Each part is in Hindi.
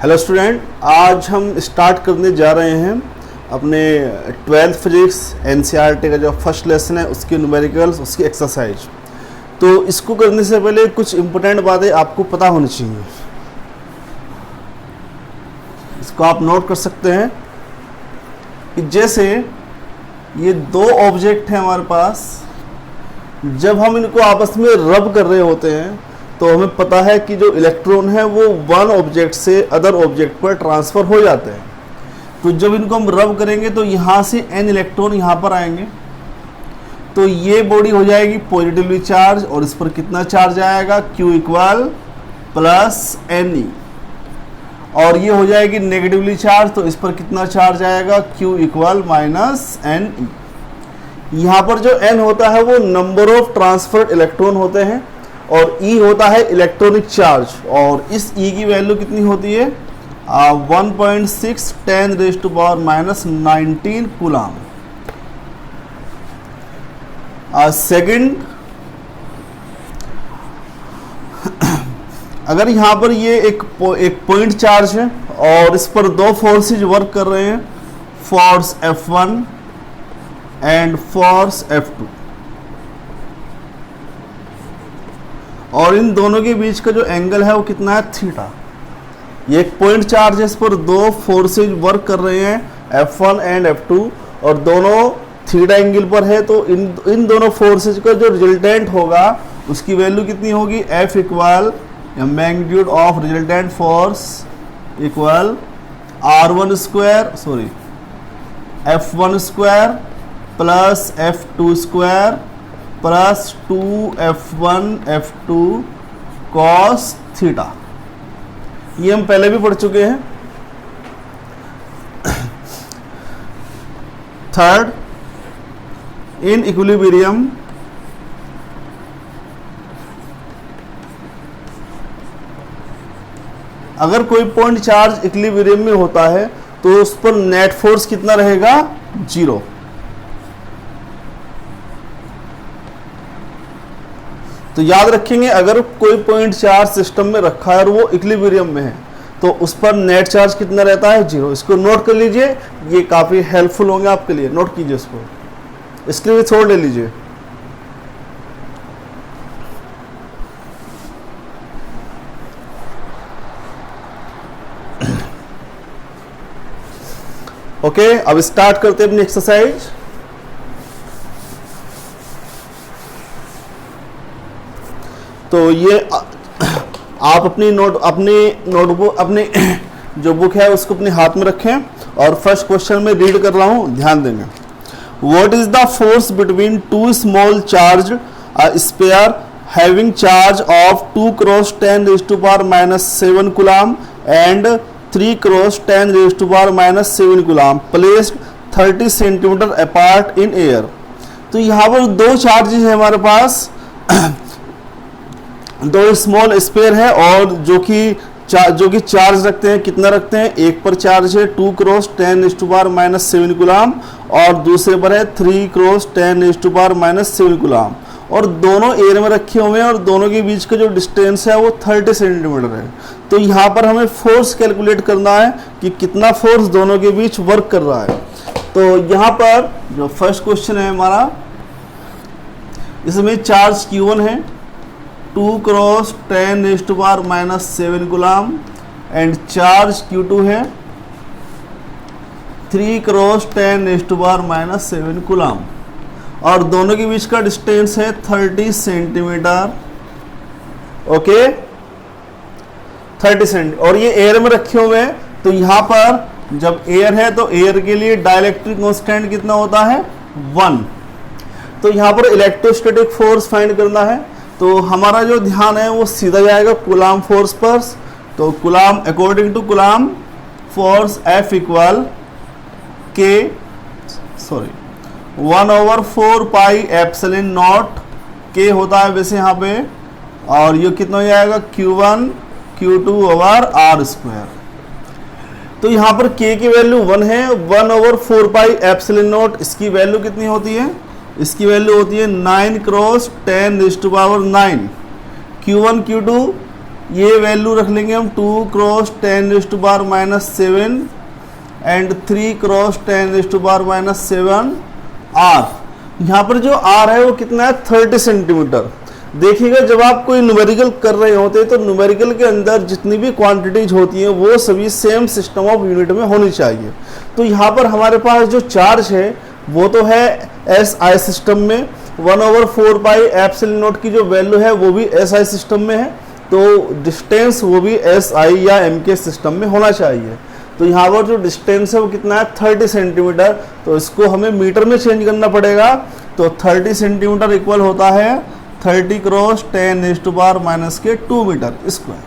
हेलो स्टूडेंट, आज हम स्टार्ट करने जा रहे हैं अपने 12th फिजिक्स एनसीईआरटी का जो फर्स्ट लेसन है उसके न्यूमेरिकल्स, उसकी एक्सरसाइज। तो इसको करने से पहले कुछ इम्पोर्टेंट बातें आपको पता होनी चाहिए। इसको आप नोट कर सकते हैं कि जैसे ये दो ऑब्जेक्ट हैं हमारे पास, जब हम इनको आपस में रब कर रहे होते हैं तो हमें पता है कि जो इलेक्ट्रॉन है वो वन ऑब्जेक्ट से अदर ऑब्जेक्ट पर ट्रांसफ़र हो जाते हैं। तो जब इनको हम रब करेंगे तो यहाँ से n इलेक्ट्रॉन यहाँ पर आएंगे, तो ये बॉडी हो जाएगी पॉजिटिवली चार्ज और इस पर कितना चार्ज आएगा, Q इक्वल प्लस Ne। और ये हो जाएगी नेगेटिवली चार्ज, तो इस पर कितना चार्ज आएगा, Q इक्वल माइनस Ne। यहाँ पर जो n होता है वो नंबर ऑफ ट्रांसफर्ड इलेक्ट्रॉन होते हैं और E होता है इलेक्ट्रॉनिक चार्ज, और इस E की वैल्यू कितनी होती है 1.6 10⁻⁻19 कूलम। सेकंड, अगर यहाँ पर ये एक पॉइंट चार्ज है और इस पर दो फोर्सेज वर्क कर रहे हैं, force F1 and force F2, और इन दोनों के बीच का जो एंगल है वो कितना है, थीटा। ये एक पॉइंट चार्ज है, इस पर दो फोर्सेज वर्क कर रहे हैं F1 एंड F2 और दोनों थीटा एंगल पर है। तो इन दोनों फोर्सेज का जो रिजल्टेंट होगा उसकी वैल्यू कितनी होगी, F equal magnitude of resultant force equal R1 square F1 square plus F2 square plus 2F1 F2 cos theta. ये हम पहले भी पढ़ चुके हैं। थर्ड, इन इक्विलिब्रियम अगर कोई पॉइंट चार्ज इक्विलिब्रियम में होता है तो उस पर नेट फोर्स कितना रहेगा, 0। तो याद रखेंगे, अगर कोई पॉइंट चार्ज सिस्टम में रखा है और वो इक्विलिब्रियम में है तो उस पर नेट चार्ज कितना रहता है, 0। इसको नोट कर लीजिए, ये काफ़ी हेल्पफुल होंगे आपके लिए। नोट कीजिए इसको, इसके लिए छोड़ ले लीजिए। ओके, अब स्टार्ट करते हैं अपनी एक्सरसाइज। तो ये आप अपनी नोटबुक अपनी जो बुक है उसको अपने हाथ में रखें और फर्स्ट क्वेश्चन में रीड कर रहा हूं, ध्यान देंगे। What is the force between two small charge spheres having charge of 2 × 10⁻⁻7 coulomb and 3 × 10⁻⁻7 coulomb placed 30 centimetre apart in air. तो यहाँ पर दो चार्जेस है हमारे पास, दो स्मॉल स्पेयर है और जो कि चार्ज रखते हैं, कितना रखते हैं, एक पर चार्ज है 2 × 10⁻⁻7 कूलम और दूसरे पर है 3 × 10⁻⁻7 कूलम, और दोनों एयर में रखे हुए हैं और दोनों के बीच का जो डिस्टेंस है वो 30 सेंटीमीटर है। तो यहाँ पर हमें फोर्स कैलकुलेट करना है कि कितना फोर्स दोनों के बीच वर्क कर रहा है। तो यहाँ पर जो फर्स्ट क्वेश्चन है हमारा, इसमें चार्ज Q1 है 2 × 10⁻⁻7 कूलम एंड चार्ज Q2 है 3 × 10⁻⁻7 कूलम और दोनों के बीच का डिस्टेंस है 30 सेंटीमीटर। ओके, 30 सेंटीमीटर, और ये एयर में रखे हुए हैं। तो यहाँ पर जब एयर है तो एयर के लिए डाइलेक्ट्रिक कांस्टेंट कितना होता है, 1। तो यहाँ पर इलेक्ट्रोस्टैटिक फोर्स फाइंड करना है, तो हमारा जो ध्यान है वो सीधा जाएगा कूलम फोर्स पर। तो coulomb, according to coulomb force F equal 1/4 pi epsilon not K होता है वैसे यहाँ पे, और ये कितना हो जाएगा, Q1 Q2/r²। तो यहाँ पर K की वैल्यू 1 है, 1/4 पाई एप्सिलॉन नॉट, इसकी वैल्यू कितनी होती है, इसकी वैल्यू होती है 9 × 10⁻9। Q1 Q2 ये वैल्यू रख लेंगे हम 2 क्रॉस 10⁻⁻7 एंड 3 क्रॉस 10⁻⁻7 आर। यहाँ पर जो आर है वो कितना है 30 सेंटीमीटर। देखिएगा जब आप कोई न्यूमेरिकल कर रहे होते हैं तो न्यूमेरिकल के अंदर जितनी भी क्वांटिटीज होती हैं वो सभी सेम सिस्टम ऑफ यूनिट में होनी चाहिए। तो यहाँ पर हमारे पास जो चार्ज है वो तो है एस आई सिस्टम में, 1/4πε0 की जो वैल्यू है वो भी एस आई सिस्टम में है, तो डिस्टेंस वो भी एस आई या एम के सिस्टम में होना चाहिए। तो यहाँ पर जो डिस्टेंस है वो कितना है 30 सेंटीमीटर, तो इसको हमें मीटर में चेंज करना पड़ेगा। तो 30 सेंटीमीटर इक्वल होता है 30 क्रॉस 10⁻⁻2 मीटर स्क्वायर।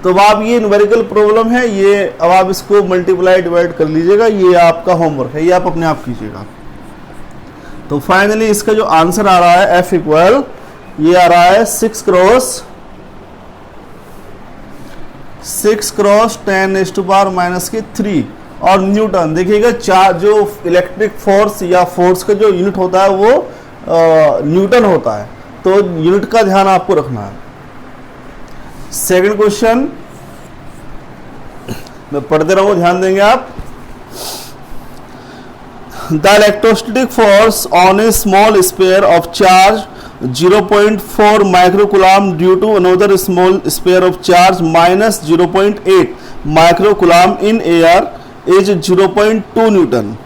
तो अब आप ये न्यूमेरिकल प्रॉब्लम है, ये अब आप इसको मल्टीप्लाई डिवाइड कर लीजिएगा, ये आपका होमवर्क है, ये आप अपने आप कीजिएगा। तो फाइनली इसका जो आंसर आ रहा है F इक्वल ये आ रहा है 6 क्रॉस 10⁻³ और न्यूटन। देखिएगा जो इलेक्ट्रिक फोर्स या फोर्स का जो यूनिट होता है वो न्यूटन होता है, तो यूनिट का ध्यान आपको रखना है। सेकंड क्वेश्चन मैं पढ़ते रहूंगा, ध्यान देंगे आप। The electrostatic force on a small sphere of charge 0.4 microcoulomb due to another small sphere of charge -0.8 microcoulomb in air is 0.2 newton.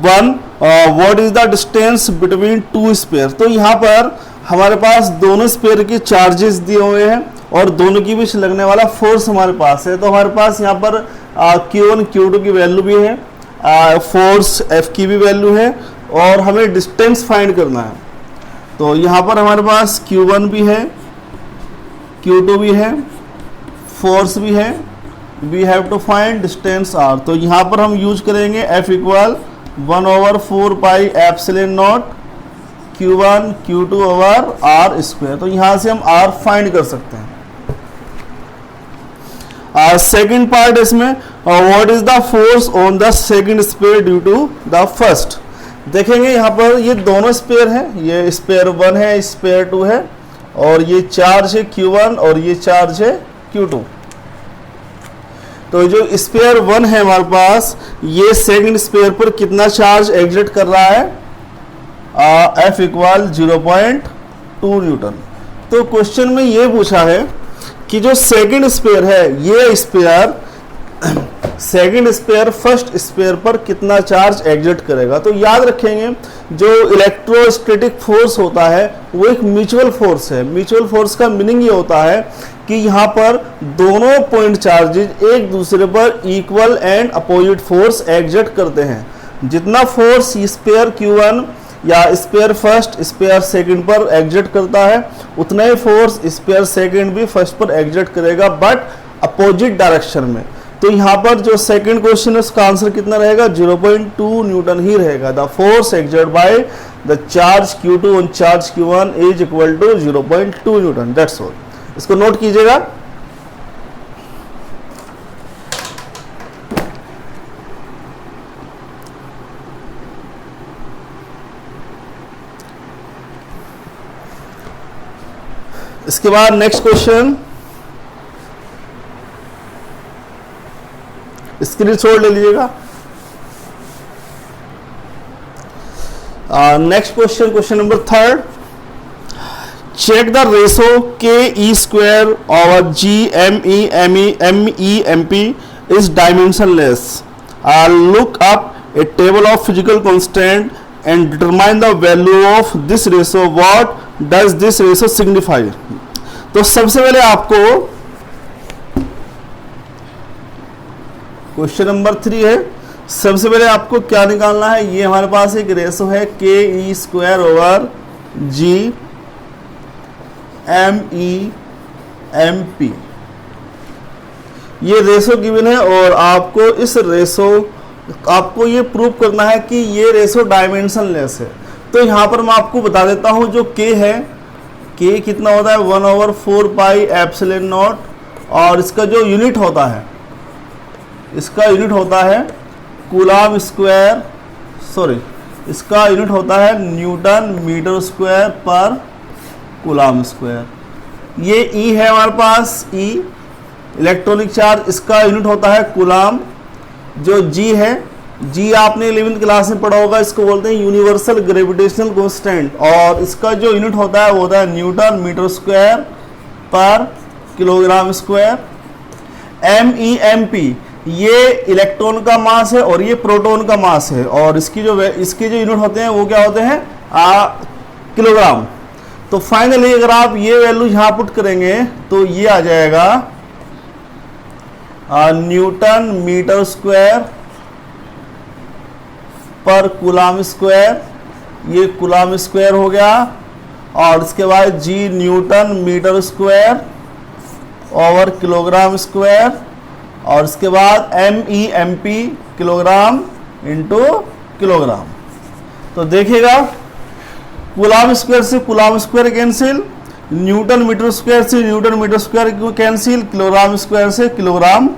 1 what is the distance between two sphere. तो यहाँ पर हमारे पास दोनों स्फीयर के चार्जेस दिए हुए हैं और दोनों के बीच लगने वाला फोर्स हमारे पास है। तो हमारे पास यहाँ पर Q1 Q2 की वैल्यू भी है, फोर्स F की भी वैल्यू है और हमें डिस्टेंस फाइंड करना है। तो यहाँ पर हमारे पास Q1 भी है, Q2 भी है, फोर्स भी है, we have to find distance R। तो यहाँ पर हम यूज करेंगे F equal 1/4πε0 Q1 Q2 over R square. तो यहाँ से हम R फाइंड कर सकते हैं। सेकेंड पार्ट इसमें what is the force on the second sphere due to the first. देखेंगे यहाँ पर ये दोनों स्फीयर हैं, ये स्फीयर 1 है, स्फीयर 2 है और ये चार्ज है Q1 और ये चार्ज है Q2। तो जो स्फीयर 1 है हमारे पास, ये सेकेंड स्फीयर पर कितना चार्ज एग्जिट कर रहा है, F इक्वल 0.2 न्यूटन। तो क्वेश्चन में ये पूछा है कि जो सेकेंड स्फीयर है, ये sphere second sphere first sphere पर कितना चार्ज एग्जिट करेगा। तो याद रखेंगे जो इलेक्ट्रोस्टैटिक फोर्स होता है वो एक म्यूचुअल फोर्स है। म्यूचुअल फोर्स का मीनिंग ये होता है कि यहाँ पर दोनों पॉइंट चार्जेज एक दूसरे पर equal and opposite force exit करते हैं। जितना फोर्स स्फीयर Q1 या स्फीयर फर्स्ट स्फीयर सेकंड पर एग्जिट करता है उतना ही फोर्स स्फीयर सेकंड भी फर्स्ट पर एग्जिट करेगा, बट अपोजिट डायरेक्शन में। तो यहाँ पर जो सेकंड क्वेश्चन है उसका आंसर कितना रहेगा, 0.2 न्यूटन ही रहेगा। The force exert by the charge Q2 on charge Q1 is equal to 0.2 newton. That's all. इसको नोट कीजिएगा। इसके बाद नेक्स्ट क्वेश्चन, स्क्रीनशॉट ले लीजिएगा। Next question, question number 3, check the ratio KE² over GME/MEMP is dimensionless. Look up a table of physical constant and determine the value of this ratio. What does this ratio signify? तो सबसे पहले आपको क्वेश्चन नंबर 3 है, सबसे पहले आपको क्या निकालना है। ये हमारे पास एक रेशो है KE² over GME/MP। ये रेशो गिवन है और आपको इस रेशो आपको ये प्रूव करना है कि ये रेशो डायमेंशनलेस है। तो यहाँ पर मैं आपको बता देता हूँ जो K है, K कितना होता है 1/4πε0 और इसका जो यूनिट होता है, इसका यूनिट होता है कूलम स्क्वायर, सॉरी इसका यूनिट होता है न्यूटन मीटर स्क्वायर पर कूलम स्क्वायर। ये ई है हमारे पास, ई इलेक्ट्रॉनिक चार्ज, इसका यूनिट होता है कूलाम। जो जी है, जी आपने 11वीं क्लास में पढ़ा होगा, इसको बोलते हैं यूनिवर्सल ग्रेविटेशनल कांस्टेंट, और इसका जो यूनिट होता है वो होता है न्यूटन मीटर स्क्वायर पर kilogram square. M E M P ये इलेक्ट्रॉन का मास है और ये प्रोटॉन का मास है, और इसके जो यूनिट होते हैं वो क्या होते हैं, किलोग्राम। तो फाइनली अगर आप ये वैल्यू यहां पुट करेंगे तो ये आ जाएगा न्यूटन मीटर स्क्वायर पर कूलाम स्क्वायर, ये कूलाम स्क्वायर हो गया, और इसके बाद G newton metre square over kilogram square, और इसके बाद M E M P kilogram into kilogram. तो देखिएगा कूलाम स्क्वायर से coulomb square cancel, newton metre square से newton metre square cancel, kilogram square से किलोग्राम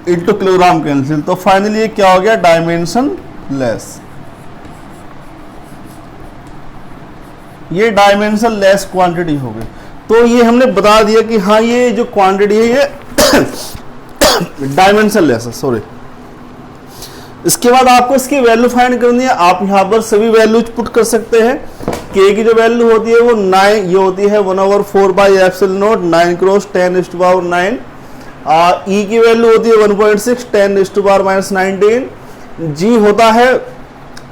इंटू किलोग्राम कैंसिल। तो फाइनली ये क्या हो गया, डायमेंशन लेस। ये डायमेंशन लेस क्वांटिटी हो गई। तो ये हमने बता दिया कि हाँ ये जो क्वांटिटी है ये डायमेंशन लेस है, सॉरी। इसके बाद आपको इसकी वैल्यू फाइंड करनी है। आप यहाँ पर सभी वैल्यूज पुट कर सकते हैं। के की जो वैल्यू होती है वो 9, ये होती है 1/4/ε0, 9 × 10⁻⁹। ई की वैल्यू होती है 1.6, 10⁻⁻19। जी होता है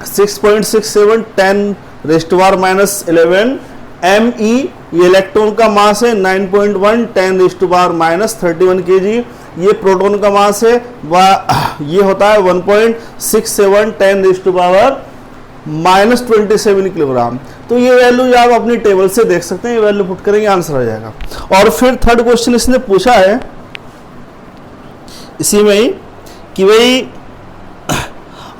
6.67, 10⁻⁻11। एम ई ये इलेक्ट्रॉन का मास है 9.1, 10⁻⁻31 kg। ये प्रोटॉन का मास है, ये होता है 1.67, 10⁻⁻27 किलोग्राम। तो ये वैल्यू आप अपनी टेबल से देख सकते हैं, ये वैल्यू पुट करेंगे आंसर आ जाएगा। और फिर थर्ड क्वेश्चन इसने पूछा है इसी में ही कि भाई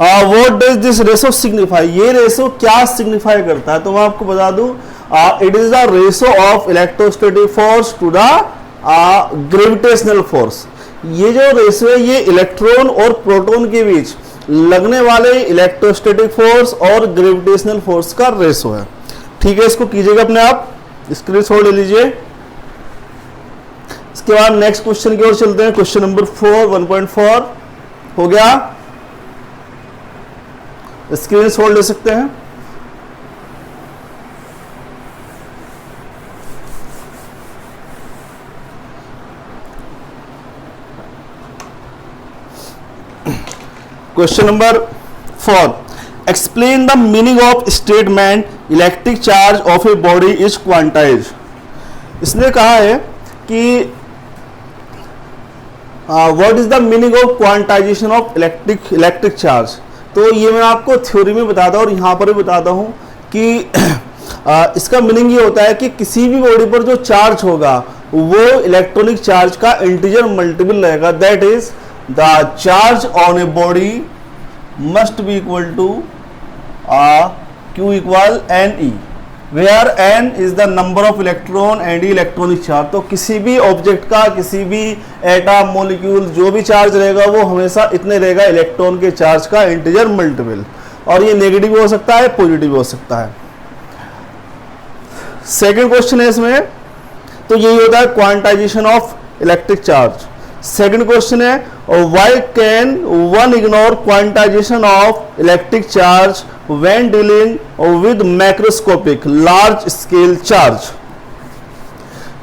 what does this ratio signify, ये रेशो क्या सिग्निफाई करता है। तो मैं आपको बता दूं, it is the ratio of electrostatic force to the gravitational force. ये जो रेशो है ये इलेक्ट्रॉन और प्रोटॉन के बीच लगने वाले इलेक्ट्रोस्टैटिक फोर्स और ग्रेविटेशनल फोर्स का रेशो है। ठीक है, इसको कीजिएगा अपने आप, स्क्रीनशॉट ले लीजिए। इसके बाद नेक्स्ट क्वेश्चन की ओर चलते हैं। क्वेश्चन नंबर 4, 1.4 हो गया, स्क्रीनशॉट ले सकते हैं। Question number 4, explain the meaning of statement electric charge of A body is quantize. इसने कहा है कि what is the meaning of quantization of electric charge. तो ये मैं आपको थ्योरी में बताता हूँ और यहाँ पर भी बताता हूँ कि इसका मीनिंग ये होता है कि किसी भी बॉडी पर जो चार्ज होगा वो इलेक्ट्रॉनिक चार्ज का इंटीजर मल्टीपल रहेगा। That is the charge on a body must be equal to Q equal NE, where N is the number of electron and electronic charge. तो किसी भी ऑब्जेक्ट का, किसी भी एटम, मॉलिक्यूल जो भी चार्ज रहेगा वो हमेशा इतने रहेगा इलेक्ट्रॉन के चार्ज का इंटीजर मल्टीपल, और ये नेगेटिव भी हो सकता है, पॉजिटिव भी हो सकता है। सेकंड क्वेश्चन है इसमें, तो यही होता है quantization of electric charge. Second question है, why can one ignore quantization of electric charge when dealing with macroscopic large scale charge.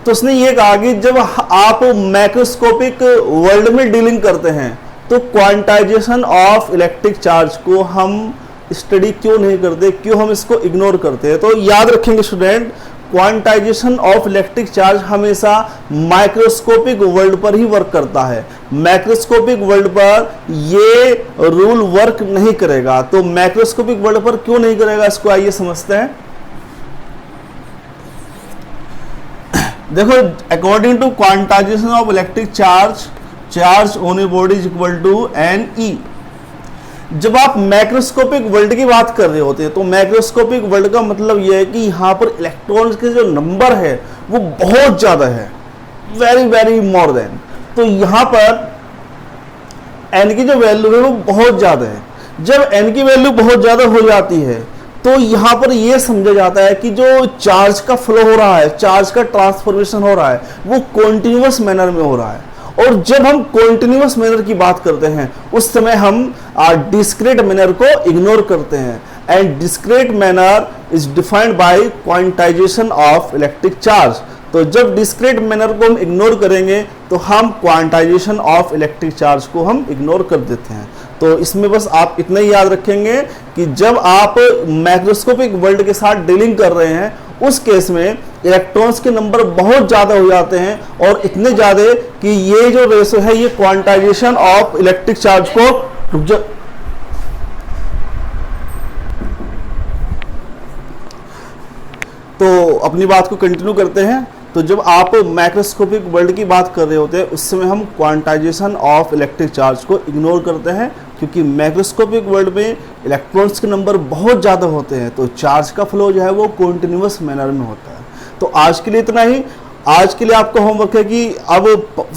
तो उसने ये कहा कि जब आप मैक्रोस्कोपिक वर्ल्ड में डीलिंग करते हैं तो क्वांटाइजेशन ऑफ इलेक्ट्रिक चार्ज को हम स्टडी क्यों नहीं करते, क्यों हम इसको इग्नोर करते हैं। तो याद रखेंगे student, quantization of electric charge हमेशा माइक्रोस्कोपिक वर्ल्ड पर ही वर्क करता है। मैक्रोस्कोपिक वर्ल्ड पर ये रूल वर्क नहीं करेगा। तो मैक्रोस्कोपिक वर्ल्ड पर क्यों नहीं करेगा, इसको आइए समझते हैं। देखो, according to quantization of electric charge on a body is equal to NE। जब आप मैक्रोस्कोपिक वर्ल्ड की बात कर रहे होते हैं तो मैक्रोस्कोपिक वर्ल्ड का मतलब यह है कि यहाँ पर इलेक्ट्रॉन्स के जो नंबर है वो बहुत ज्यादा है, वेरी वेरी मोर देन। तो यहाँ पर n की जो वैल्यू है वो बहुत ज्यादा है। जब n की वैल्यू बहुत ज्यादा हो जाती है तो यहाँ पर यह समझा जाता है कि जो चार्ज का फ्लो हो रहा है, चार्ज का ट्रांसफॉर्मेशन हो रहा है, वो कॉन्टिन्यूअस मैनर में हो रहा है। और जब हम कॉन्टिन्यूअस मैनर की बात करते हैं उस समय हम डिस्क्रीट मैनर को इग्नोर करते हैं। And discrete manner is defined by quantization of electric charge. तो जब डिस्क्रीट मैनर को हम इग्नोर करेंगे तो हम क्वांटाइजेशन ऑफ इलेक्ट्रिक चार्ज को हम इग्नोर कर देते हैं। तो इसमें बस आप इतना ही याद रखेंगे कि जब आप मैक्रोस्कोपिक वर्ल्ड के साथ डीलिंग कर रहे हैं उस केस में इलेक्ट्रॉन्स के नंबर बहुत ज़्यादा हो जाते हैं और इतने ज़्यादा कि ये जो रेशो है ये क्वांटाइजेशन ऑफ इलेक्ट्रिक चार्ज को तो अपनी बात को कंटिन्यू करते हैं। तो जब आप मैक्रोस्कोपिक वर्ल्ड की बात कर रहे होते हैं उस समय हम क्वांटाइजेशन ऑफ इलेक्ट्रिक चार्ज को इग्नोर करते हैं, क्योंकि मैक्रोस्कोपिक वर्ल्ड में इलेक्ट्रॉन्स के नंबर बहुत ज़्यादा होते हैं, तो चार्ज का फ्लो जो है वो कॉन्टिन्यूअस मैनर में होता है। तो आज के लिए इतना ही। आज के लिए आपका होमवर्क है कि अब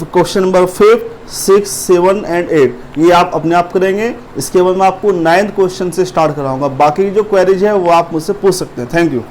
क्वेश्चन नंबर 5, 6, 7 एंड 8 ये आप अपने आप करेंगे। इसके बाद मैं आपको 9th क्वेश्चन से स्टार्ट कराऊंगा। बाकी जो क्वेरीज है वो आप मुझसे पूछ सकते हैं। Thank you.